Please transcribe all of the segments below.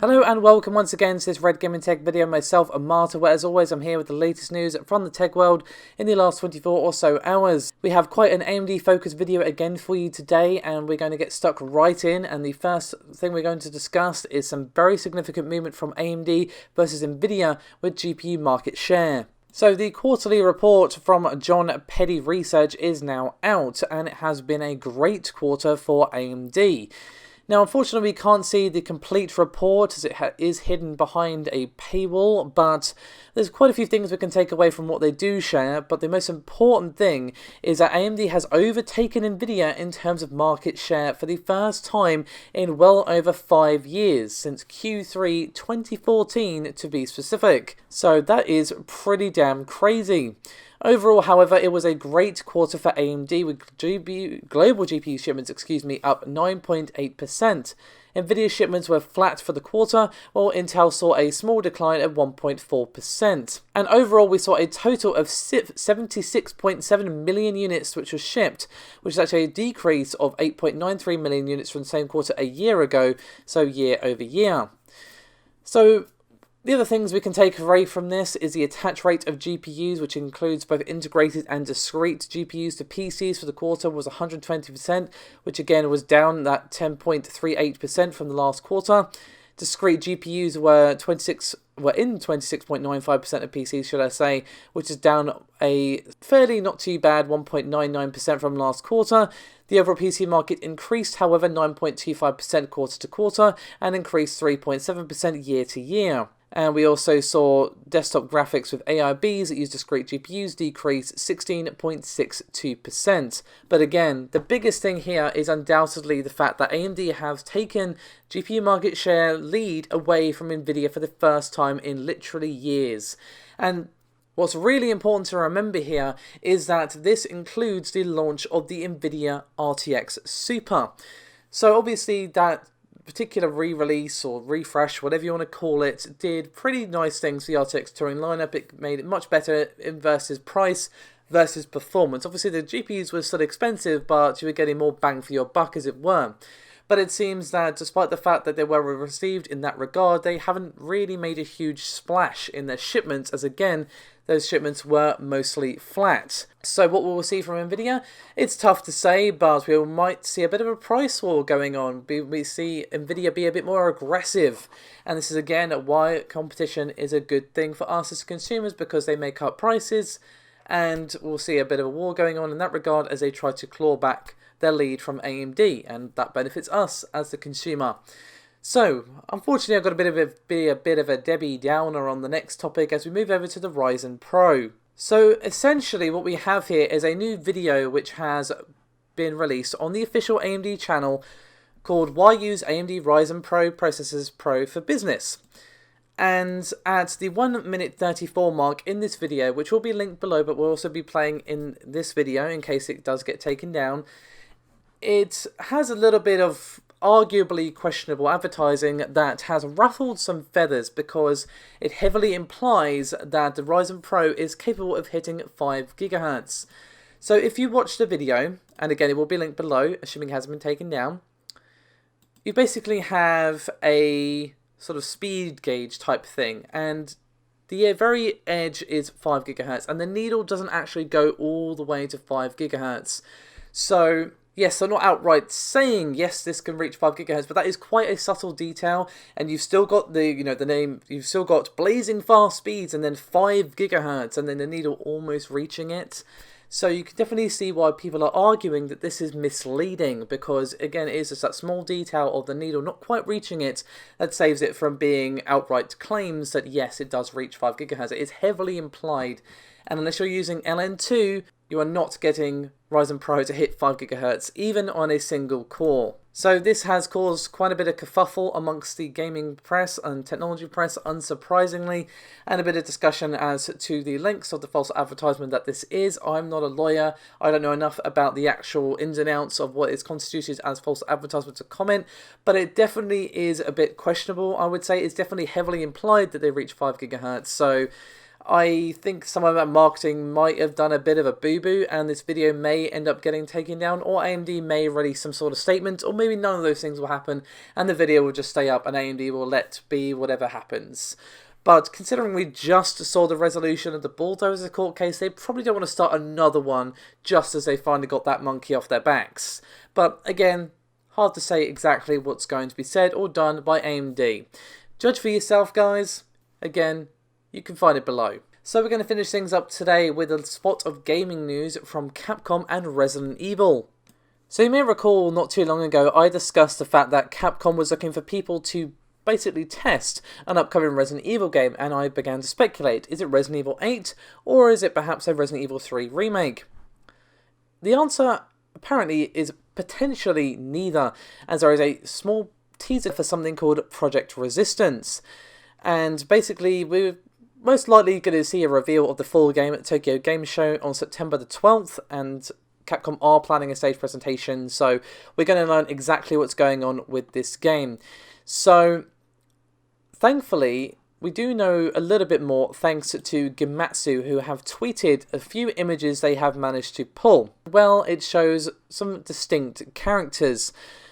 Hello and welcome once again to this Red Gaming Tech video. Myself and Marta, where as always I'm here with the latest news from the tech world in the last 24 or so hours. We have quite an AMD focused video again for you today, and we're going to get stuck right in. And the first thing we're going to discuss is some very significant movement from AMD versus Nvidia with GPU market share. So the quarterly report from John Petty Research is now out, and it has been a great quarter for AMD. Now, unfortunately, we can't see the complete report as it is hidden behind a paywall, but there's quite a few things we can take away from what they do share. But the most important thing is that AMD has overtaken Nvidia in terms of market share for the first time in well over 5 years, since Q3 2014 to be specific. So that is pretty damn crazy. Overall, however, it was a great quarter for AMD with global GPU shipments, up 9.8%. Nvidia shipments were flat for the quarter, while Intel saw a small decline of 1.4%. And overall, we saw a total of 76.7 million units which were shipped, which is actually a decrease of 8.93 million units from the same quarter a year ago, so year over year. So the other things we can take away from this is the attach rate of GPUs, which includes both integrated and discrete GPUs to PCs for the quarter, was 120%, which again was down that 10.38% from the last quarter. Discrete GPUs were in 26.95% of PCs, should I say, which is down a fairly not too bad 1.99% from last quarter. The overall PC market increased, however, 9.25% quarter to quarter and increased 3.7% year to year. And we also saw desktop graphics with AIBs that use discrete GPUs decrease 16.62%. But again, the biggest thing here is undoubtedly the fact that AMD have taken GPU market share lead away from Nvidia for the first time in literally years. And what's really important to remember here is that this includes the launch of the Nvidia RTX SUPER. So obviously that particular re-release or refresh, whatever you want to call it, did pretty nice things for the RTX touring lineup. It made it much better in versus price versus performance. Obviously the GPUs were still expensive, but you were getting more bang for your buck, as it were. But it seems that despite the fact that they were received in that regard, they haven't really made a huge splash in their shipments, as again, those shipments were mostly flat. So what will we see from Nvidia? It's tough to say, but we might see a bit of a price war going on. We see Nvidia be a bit more aggressive. And this is again why competition is a good thing for us as consumers, because they make up prices. And we'll see a bit of a war going on in that regard as they try to claw back their lead from AMD, and that benefits us as the consumer. So, unfortunately, I've got a bit of a Debbie Downer on the next topic as we move over to the Ryzen Pro. So, essentially, what we have here is a new video which has been released on the official AMD channel called "Why Use AMD Ryzen Pro Processors Pro for Business?" And at the 1 minute 34 mark in this video, which will be linked below but will also be playing in this video in case it does get taken down, it has a little bit of arguably questionable advertising that has ruffled some feathers, because it heavily implies that the Ryzen Pro is capable of hitting 5 GHz. So if you watch the video, and again it will be linked below, assuming it hasn't been taken down, you basically have a sort of speed gauge type thing, and the very edge is 5 GHz, and the needle doesn't actually go all the way to 5 GHz. So yes, they're not outright saying yes, this can reach 5 GHz, but that is quite a subtle detail, and you've still got you've still got blazing fast speeds, and then 5 GHz, and then the needle almost reaching it. So you can definitely see why people are arguing that this is misleading, because again, it is just that small detail of the needle not quite reaching it that saves it from being outright claims that yes, it does reach 5 GHz. It is heavily implied, and unless you're using LN2, you are not getting Ryzen Pro to hit 5 GHz, even on a single core. So this has caused quite a bit of kerfuffle amongst the gaming press and technology press, unsurprisingly, and a bit of discussion as to the links of the false advertisement that this is. I'm not a lawyer. I don't know enough about the actual ins and outs of what is constituted as false advertisement to comment, but it definitely is a bit questionable. I would say it's definitely heavily implied that they reach 5 GHz. So I think some of that marketing might have done a bit of a boo-boo, and this video may end up getting taken down, or AMD may release some sort of statement, or maybe none of those things will happen, and the video will just stay up, and AMD will let be whatever happens. But considering we just saw the resolution of the Bulldozer court case, they probably don't want to start another one just as they finally got that monkey off their backs. But again, hard to say exactly what's going to be said or done by AMD. Judge for yourself, guys. Again, you can find it below. So we're going to finish things up today with a spot of gaming news from Capcom and Resident Evil. So you may recall not too long ago I discussed the fact that Capcom was looking for people to basically test an upcoming Resident Evil game, and I began to speculate, is it Resident Evil 8 or is it perhaps a Resident Evil 3 remake? The answer apparently is potentially neither, as there is a small teaser for something called Project Resistance, and basically we're most likely going to see a reveal of the full game at Tokyo Game Show on September the 12th, and Capcom are planning a stage presentation, so we're going to learn exactly what's going on with this game. So thankfully, we do know a little bit more thanks to Gematsu, who have tweeted a few images they have managed to pull. Well, it shows some distinct characters.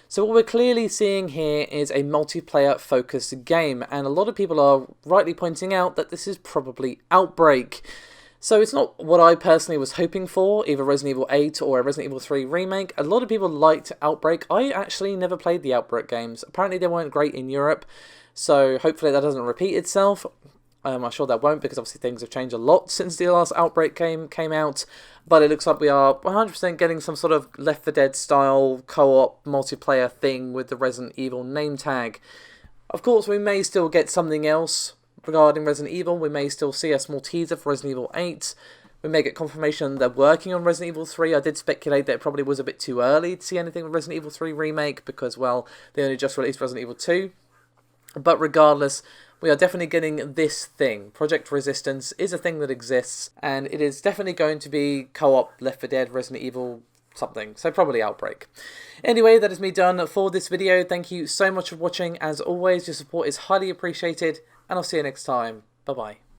So what we're clearly seeing here is a multiplayer focused game, and a lot of people are rightly pointing out that this is probably Outbreak. So it's not what I personally was hoping for, either Resident Evil 8 or a Resident Evil 3 remake. A lot of people liked Outbreak. I actually never played the Outbreak games. Apparently they weren't great in Europe, so hopefully that doesn't repeat itself. I'm sure that won't, because obviously things have changed a lot since the last Outbreak game came out. But it looks like we are 100% getting some sort of Left 4 Dead style co-op multiplayer thing with the Resident Evil name tag. Of course, we may still get something else regarding Resident Evil. We may still see a small teaser for Resident Evil 8. We may get confirmation they're working on Resident Evil 3. I did speculate that it probably was a bit too early to see anything with Resident Evil 3 remake because, well, they only just released Resident Evil 2. But regardless, we are definitely getting this thing. Project Resistance is a thing that exists, and it is definitely going to be co-op Left 4 Dead, Resident Evil something, so probably Outbreak. Anyway, that is me done for this video. Thank you so much for watching. As always, your support is highly appreciated, and I'll see you next time. Bye-bye.